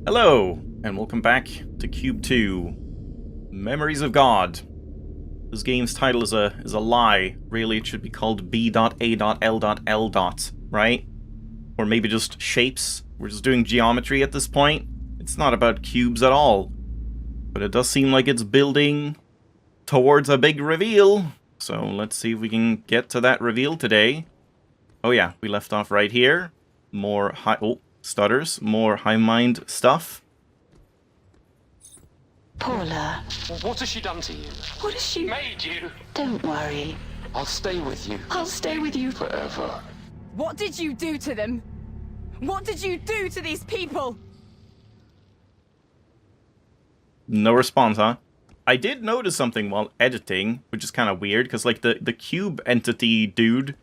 Hello, and welcome back to Cube 2, Memories of God. This game's title is a lie. Really, it should be called B.A.L.L. Right? Or maybe just shapes. We're just doing geometry at this point. It's not about cubes at all. But it does seem like it's building towards a big reveal. So let's see if we can get to that reveal today. Oh yeah, we left off right here. More stutters. More high mind stuff. Paula. What has she done to you? What has she Made you? Don't worry. I'll stay with you. I'll stay with you Forever. What did you do to them? What did you do to these people? No response, huh? I did notice something while editing, which is kind of weird, because like the Q.U.B.E entity dude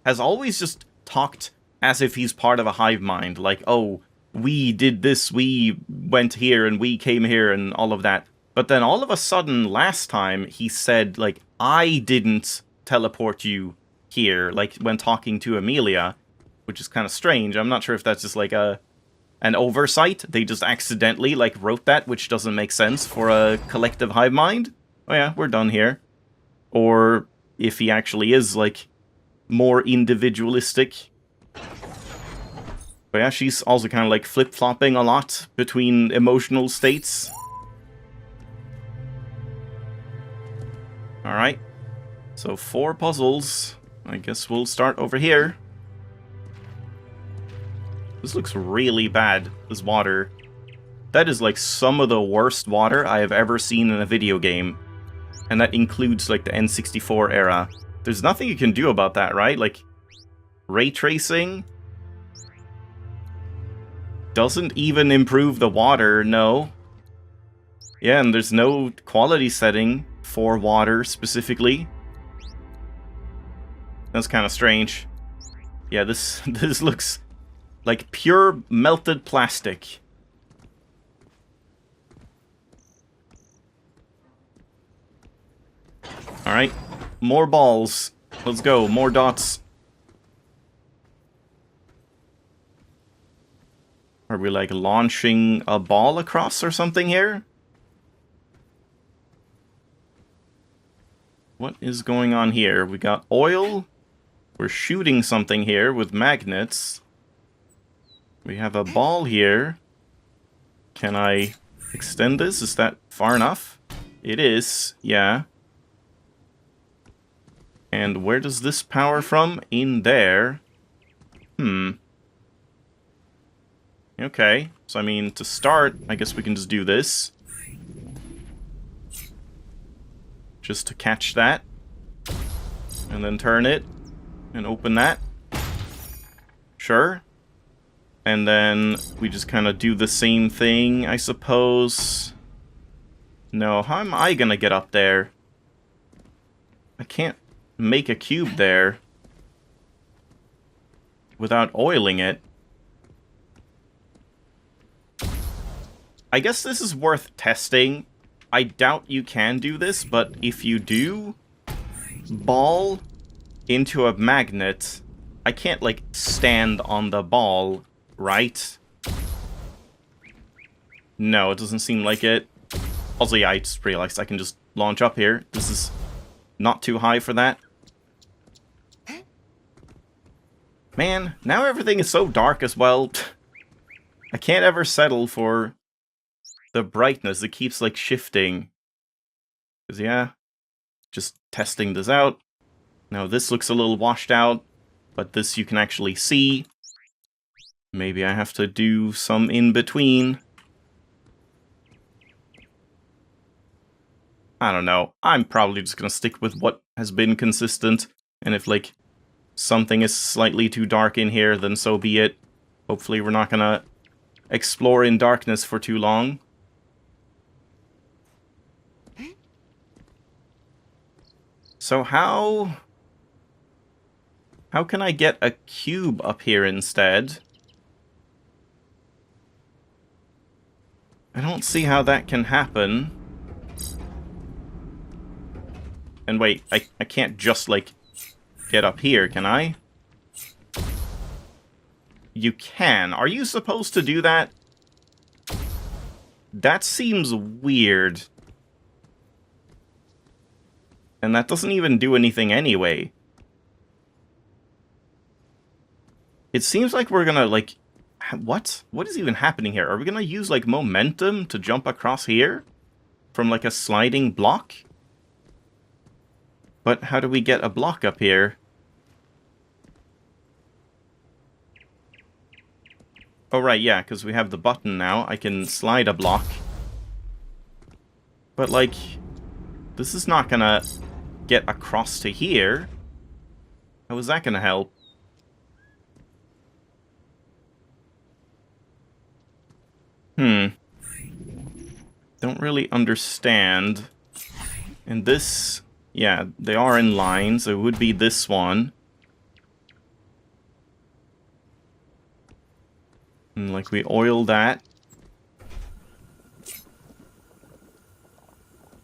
has always just talked as if he's part of a hive mind. Like, oh, we did this, we went here, and we came here, and all of that. But then all of a sudden, last time, he said, like, I didn't teleport you here, like, when talking to Amelia, which is kind of strange. I'm not sure if that's just, like, an oversight. They just accidentally, like, wrote that, which doesn't make sense for a collective hive mind. Oh yeah, we're done here. Or if he actually is, like, more individualistic. But yeah, she's also kind of like flip-flopping a lot between emotional states. Alright. So 4 puzzles. I guess we'll start over here. This looks really bad, this water. That is like some of the worst water I have ever seen in a video game. And that includes like the N64 era. There's nothing you can do about that, right? Like, ray tracing doesn't even improve the water, no. Yeah, and there's no quality setting for water specifically. That's kind of strange. Yeah, this looks like pure melted plastic. Alright, more balls. Let's go, more dots. Are we, like, launching a ball across or something here? What is going on here? We got oil. We're shooting something here with magnets. We have a ball here. Can I extend this? Is that far enough? It is, yeah. And where does this power from? In there. Okay, so I mean, to start, I guess we can just do this. Just to catch that. And then turn it. And open that. Sure. And then we just kind of do the same thing, I suppose. No, how am I gonna get up there? I can't make a cube there without oiling it. I guess this is worth testing. I doubt you can do this, but if you do, ball into a magnet, I can't, like, stand on the ball, right? No, it doesn't seem like it. Also, yeah, I just realized I can just launch up here. This is not too high for that. Man, now everything is so dark as well. I can't ever settle for the brightness. It keeps, like, shifting. Because, yeah, just testing this out. Now, this looks a little washed out, but this you can actually see. Maybe I have to do some in between. I don't know. I'm probably just gonna stick with what has been consistent. And if, like, something is slightly too dark in here, then so be it. Hopefully we're not gonna explore in darkness for too long. So how can I get a cube up here instead? I don't see how that can happen. And wait, I can't just, like, get up here, can I? You can. Are you supposed to do that? that seems weird. And that doesn't even do anything anyway. It seems like we're gonna, like... What? What is even happening here? Are we gonna use, like, momentum to jump across here? From, like, a sliding block? But how do we get a block up here? Oh, right, yeah, because we have the button now. I can slide a block. But, like, this is not gonna get across to here. How is that gonna help? Don't really understand. And this... Yeah, they are in line, so it would be this one. And, like, we oil that.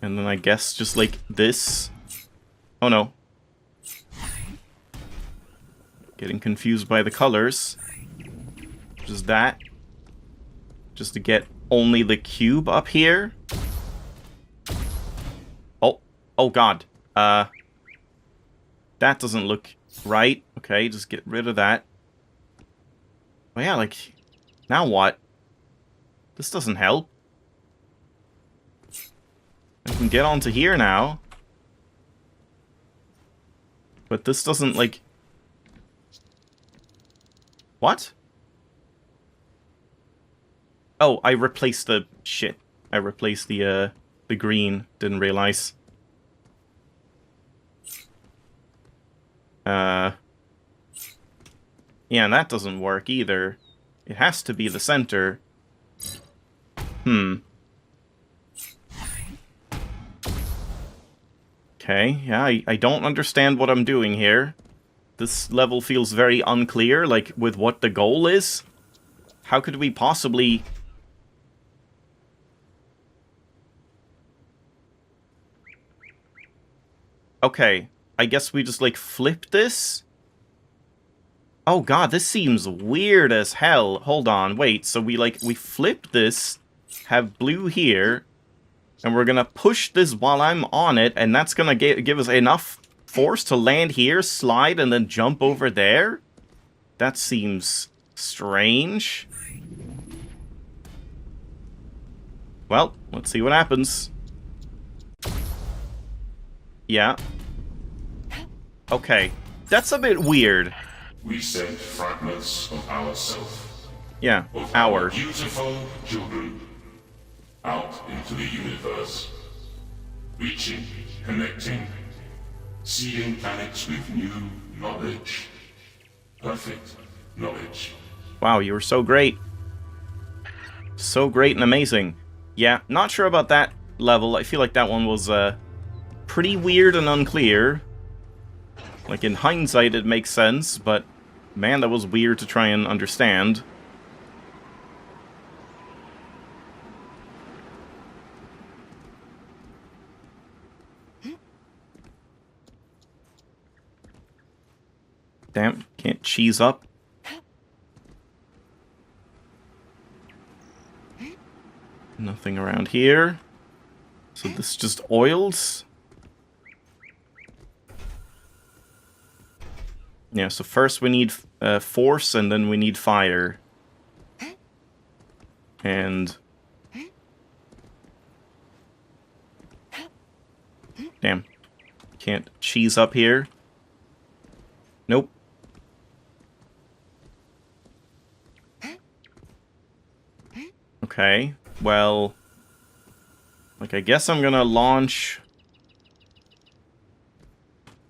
And then I guess just, like, this. Oh, no. Getting confused by the colors. Just that. Just to get only the cube up here. Oh. Oh, God. That doesn't look right. Okay, just get rid of that. Oh, yeah, like... Now what? This doesn't help. I can get onto here now. But this doesn't, like... What? Oh, I replaced the... Shit. I replaced the green. Didn't realize. Yeah, and that doesn't work either. It has to be the center. Okay, yeah, I don't understand what I'm doing here. This level feels very unclear, like, with what the goal is. How could we possibly... Okay, I guess we just, like, flip this? Oh god, this seems weird as hell. Hold on, wait, so we flip this, have blue here, and we're gonna push this while I'm on it, and that's gonna give us enough force to land here, slide, and then jump over there? That seems strange. Well, let's see what happens. Yeah. Okay, that's a bit weird. We send fragments of ourself. Yeah, Of our. beautiful children. Out into the universe. Reaching, connecting. Seeding planets with new knowledge. Perfect knowledge. Wow, you were so great. So great and amazing. Yeah, not sure about that level. I feel like that one was pretty weird and unclear. Like, in hindsight, it makes sense, but man, that was weird to try and understand. Damn, can't cheese up. Nothing around here. So this just oils. Yeah, so first we need force, and then we need fire. And... Damn. Can't cheese up here. Nope. Okay, well... Like, I guess I'm gonna launch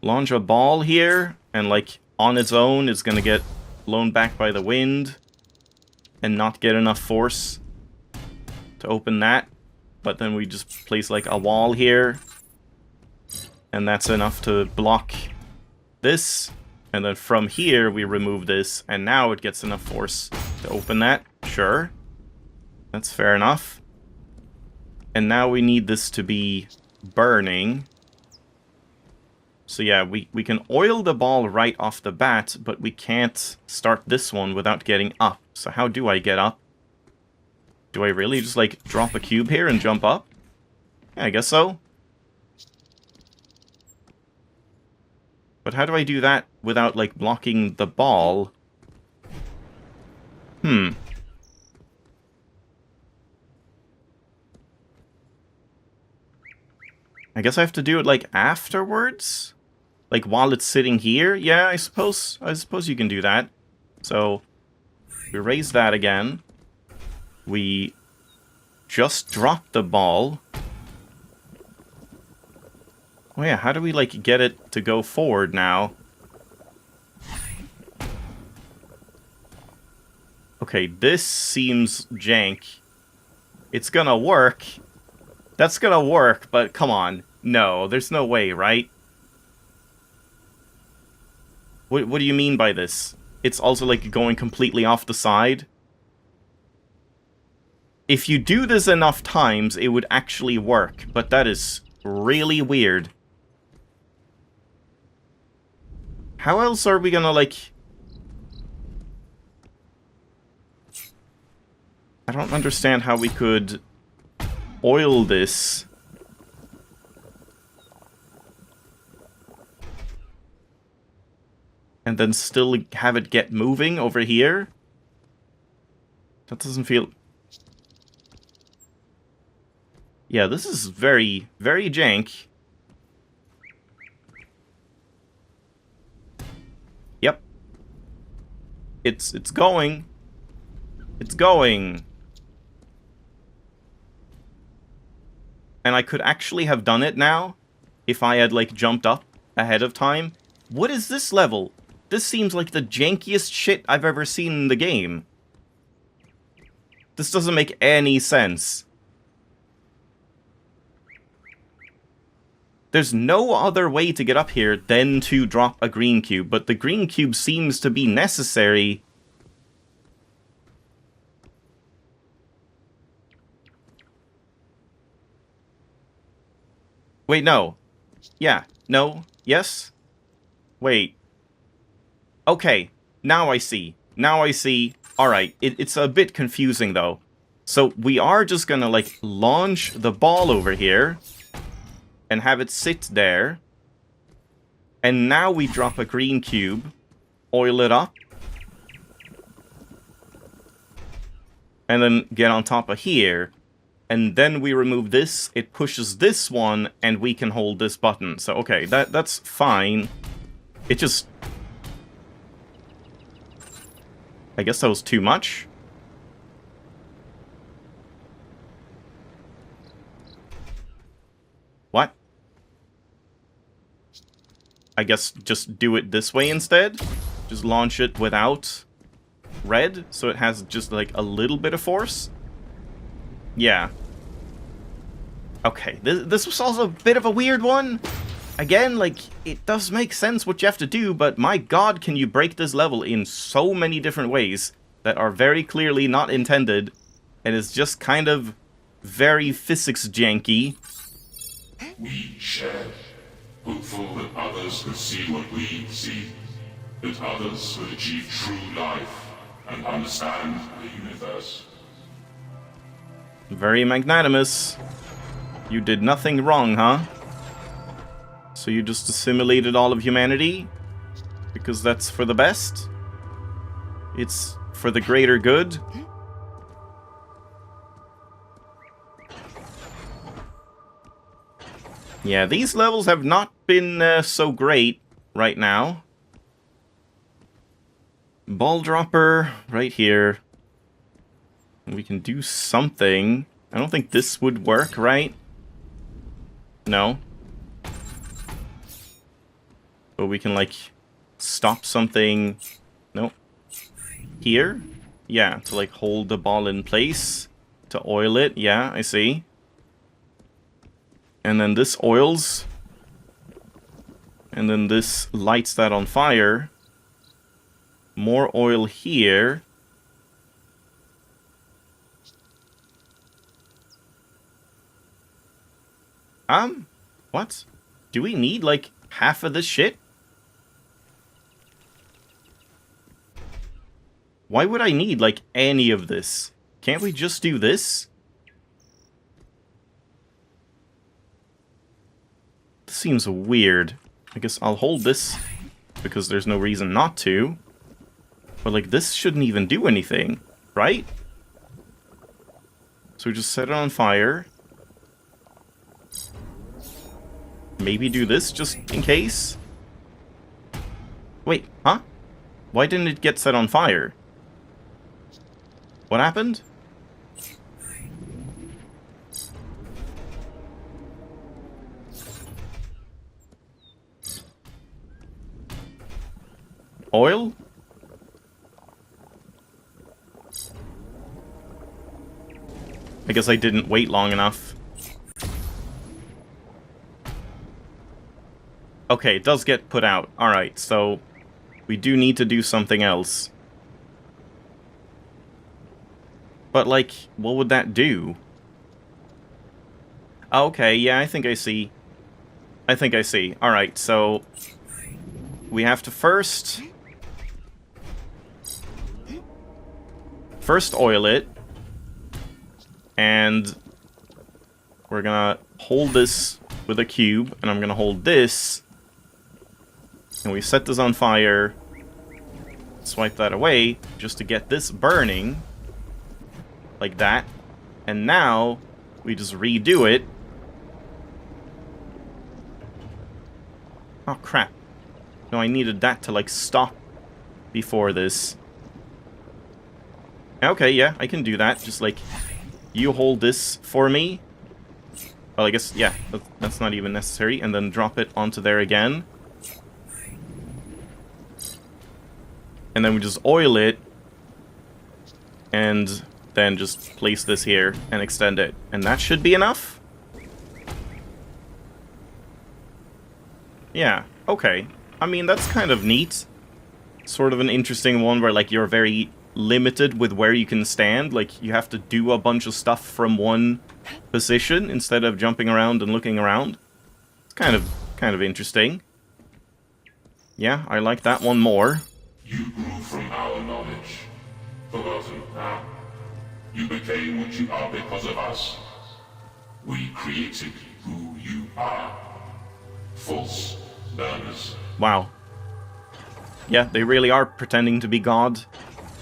a ball here, and, like, on its own, it's gonna get blown back by the wind and not get enough force to open that. But then we just place, like, a wall here, and that's enough to block this. And then from here, we remove this, and now it gets enough force to open that. Sure. That's fair enough. And now we need this to be burning. So yeah, we can oil the ball right off the bat, but we can't start this one without getting up. So how do I get up? Do I really just, like, drop a cube here and jump up? Yeah, I guess so. But how do I do that without, like, blocking the ball? I guess I have to do it, like, afterwards? Like, while it's sitting here? Yeah, I suppose you can do that. So, we raise that again. We just dropped the ball. Oh yeah, how do we, like, get it to go forward now? Okay, this seems jank. It's gonna work. That's gonna work, but come on. No, there's no way, right? What do you mean by this? It's also, like, going completely off the side? If you do this enough times, it would actually work, but that is really weird. How else are we gonna, like... I don't understand how we could oil this. And then still have it get moving over here? That doesn't feel... Yeah, this is very, very jank. Yep. It's going. It's going. And I could actually have done it now if I had, like, jumped up ahead of time. What is this level? This seems like the jankiest shit I've ever seen in the game. This doesn't make any sense. There's no other way to get up here than to drop a green cube, but the green cube seems to be necessary. Wait, no. Yeah, no, yes? Wait. Okay, now I see. Now I see. Alright, it's a bit confusing though. So we are just gonna, like, launch the ball over here and have it sit there. And now we drop a green cube, oil it up, and then get on top of here. And then we remove this, it pushes this one, and we can hold this button. So, okay, that's fine. It just... I guess that was too much. What? I guess just do it this way instead? Just launch it without red, so it has just, like, a little bit of force? Yeah. Okay, this was also a bit of a weird one. Again, like, it does make sense what you have to do, but my god, can you break this level in so many different ways that are very clearly not intended, and is just kind of very physics janky. We shared, hopeful that others could see what we see, that others would achieve true life and understand the universe. Very magnanimous. You did nothing wrong, huh? So you just assimilated all of humanity? Because that's for the best? It's for the greater good? Yeah, these levels have not been so great right now. Ball dropper right here. We can do something. I don't think this would work, right? No. But we can, like, stop something. Nope. Here? Yeah, to, like, hold the ball in place. To oil it. Yeah, I see. And then this oils. And then this lights that on fire. More oil here. What? Do we need, like, half of this shit? Why would I need, like, any of this? Can't we just do this? This seems weird. I guess I'll hold this because there's no reason not to. But, like, this shouldn't even do anything, right? So we just set it on fire. Maybe do this just in case? Wait, huh? Why didn't it get set on fire? What happened? Oil? I guess I didn't wait long enough. Okay, it does get put out. Alright, so we do need to do something else. But, like, what would that do? Okay, yeah, I think I see. I think I see. Alright, so we have to first oil it. And we're gonna hold this with a cube, and I'm gonna hold this. And we set this on fire. Swipe that away, just to get this burning. Like that. And now, we just redo it. Oh, crap. No, I needed that to, like, stop before this. Okay, yeah, I can do that. Just, like, you hold this for me. Well, I guess, yeah, that's not even necessary. And then drop it onto there again. And then we just oil it. And then just place this here and extend it. And that should be enough? Yeah, okay. I mean, that's kind of neat. Sort of an interesting one where, like, you're very limited with where you can stand. Like, you have to do a bunch of stuff from one position instead of jumping around and looking around. It's kind of interesting. Yeah, I like that one more. You grew from our knowledge. Forgotten now. You became what you are because of us. We created who you are. False learners. Wow. Yeah, they really are pretending to be God.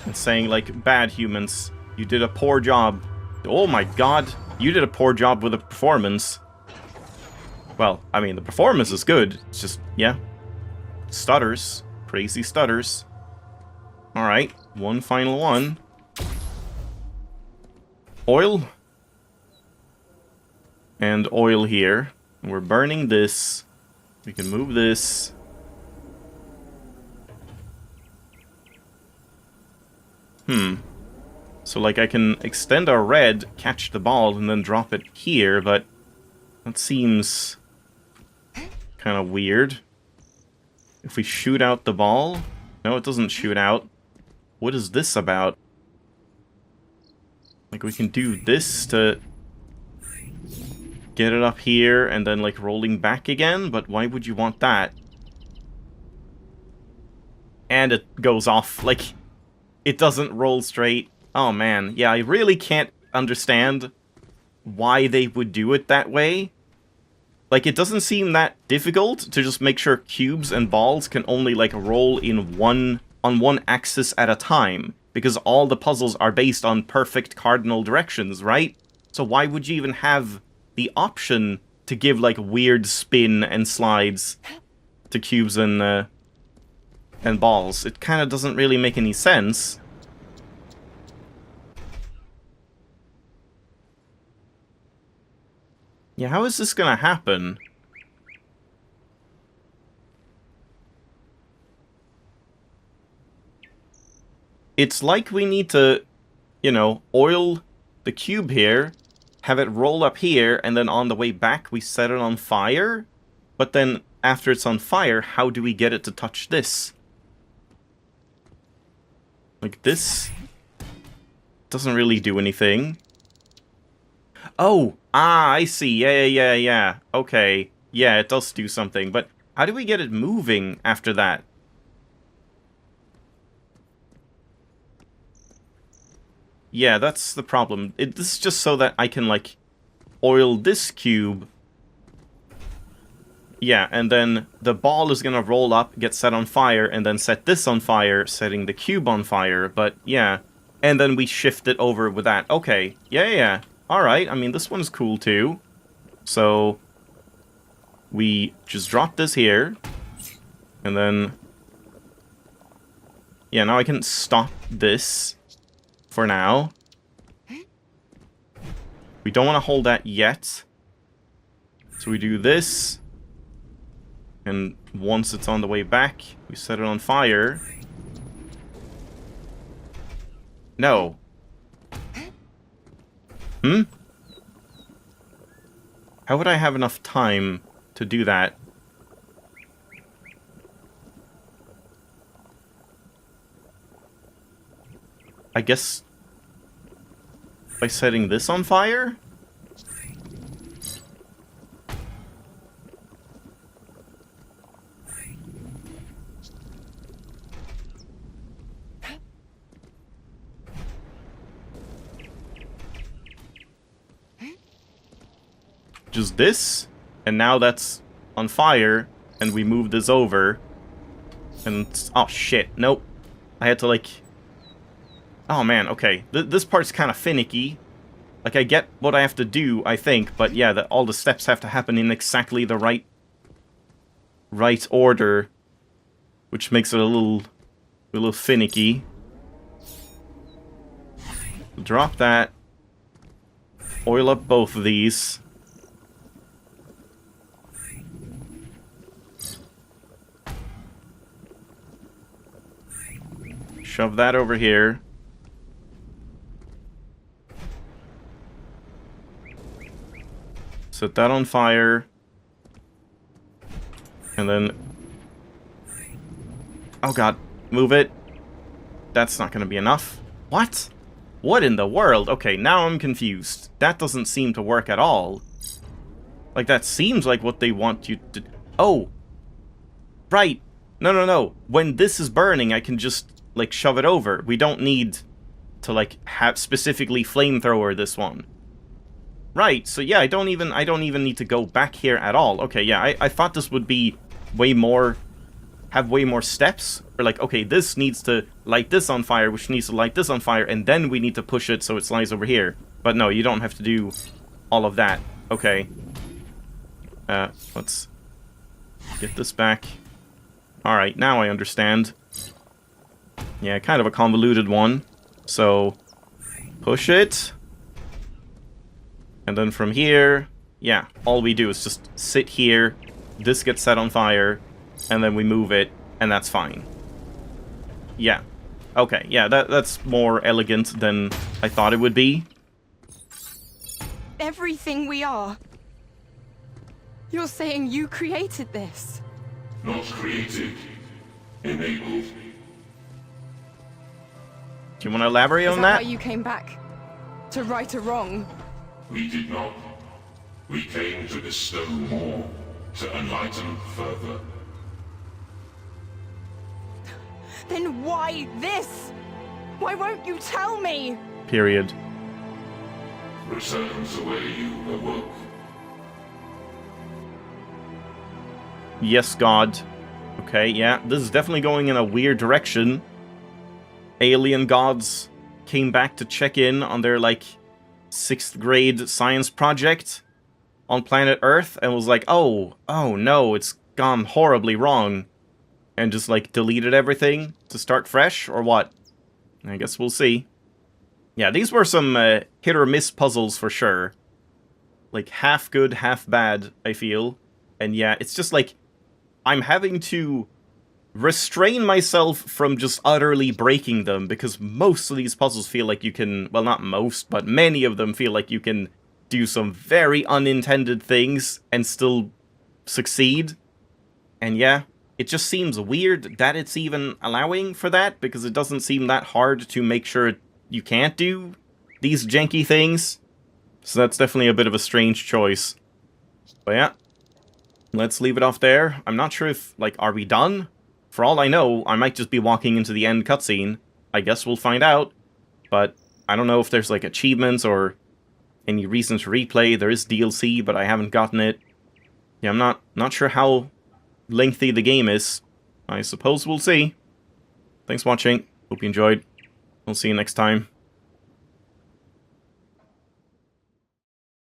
And saying, like, bad humans, you did a poor job. Oh my god, you did a poor job with the performance. Well, I mean, the performance is good. It's just, yeah. Stutters. Crazy stutters. Alright, one final one. Oil. And oil here. And we're burning this. We can move this. So, like, I can extend our red, catch the ball, and then drop it here, but that seems kind of weird. If we shoot out the ball... No, it doesn't shoot out. What is this about? Like, we can do this to get it up here, and then, like, rolling back again, but why would you want that? And it goes off, like... It doesn't roll straight. Oh man, yeah, I really can't understand why they would do it that way. Like, it doesn't seem that difficult to just make sure cubes and balls can only, like, roll in on one axis at a time. Because all the puzzles are based on perfect cardinal directions, right? So why would you even have the option to give, like, weird spin and slides to cubes and balls? It kind of doesn't really make any sense. Yeah, how is this gonna happen? It's like we need to, you know, oil the cube here, have it roll up here, and then on the way back we set it on fire? But then, after it's on fire, how do we get it to touch this? Like, this doesn't really do anything. Oh! Ah, I see. Yeah. Okay. Yeah, it does do something. But how do we get it moving after that? Yeah, that's the problem. This is just so that I can, like, oil this cube. Yeah, and then the ball is gonna roll up, get set on fire, and then set this on fire, setting the cube on fire, but yeah. And then we shift it over with that. Okay, yeah. Alright, I mean, this one's cool too. So, we just drop this here, and then... Yeah, now I can stop this for now. We don't want to hold that yet. So we do this. And once it's on the way back, we set it on fire. No. How would I have enough time to do that? I guess by setting this on fire? Just this, and now that's on fire, and we move this over, and oh shit, nope. I had to like, oh man, okay, this part's kind of finicky. Like, I get what I have to do, I think, but yeah, that all the steps have to happen in exactly the right order, which makes it a little finicky. Drop that. Oil up both of these. Shove that over here. Set that on fire. And then... Oh god, move it. That's not gonna be enough. What? What in the world? Okay, now I'm confused. That doesn't seem to work at all. Like, that seems like what they want you to... Oh! Right! No. When this is burning, I can just... like, shove it over. We don't need to, like, have specifically flamethrower this one. Right, so yeah, I don't even need to go back here at all. Okay, yeah, I thought this would be way more... have way more steps. Or like, okay, this needs to light this on fire, which needs to light this on fire, and then we need to push it so it slides over here. But no, you don't have to do all of that. Okay. Let's get this back. Alright, now I understand. Yeah, kind of a convoluted one. So, push it. And then from here, yeah, all we do is just sit here, this gets set on fire, and then we move it, and that's fine. Yeah. Okay, yeah, that's more elegant than I thought it would be. Everything we are. You're saying you created this? Not created, enabled. Do you want to elaborate Is on that that? why you came back? To right a wrong? We did not. We came to bestow more, to enlighten further. Then why this? Why won't you tell me? Period. Return to where you awoke. Yes, God. Okay, yeah, this is definitely going in a weird direction. Alien gods came back to check in on their, like, 6th grade science project on planet Earth and was like, oh no, it's gone horribly wrong. And just, like, deleted everything to start fresh, or what? I guess we'll see. Yeah, these were some hit or miss puzzles for sure. Like, half good, half bad, I feel. And yeah, it's just like, I'm having to restrain myself from just utterly breaking them, because most of these puzzles feel like you can, well, not most, but many of them feel like you can do some very unintended things and still succeed. And yeah, it just seems weird that it's even allowing for that, because it doesn't seem that hard to make sure you can't do these janky things. So that's definitely a bit of a strange choice. But yeah, let's leave it off there. I'm not sure if, like, are we done? For all I know, I might just be walking into the end cutscene. I guess we'll find out. But I don't know if there's like achievements or any reason to replay. There is DLC, but I haven't gotten it. Yeah, I'm not sure how lengthy the game is. I suppose we'll see. Thanks for watching. Hope you enjoyed. We'll see you next time.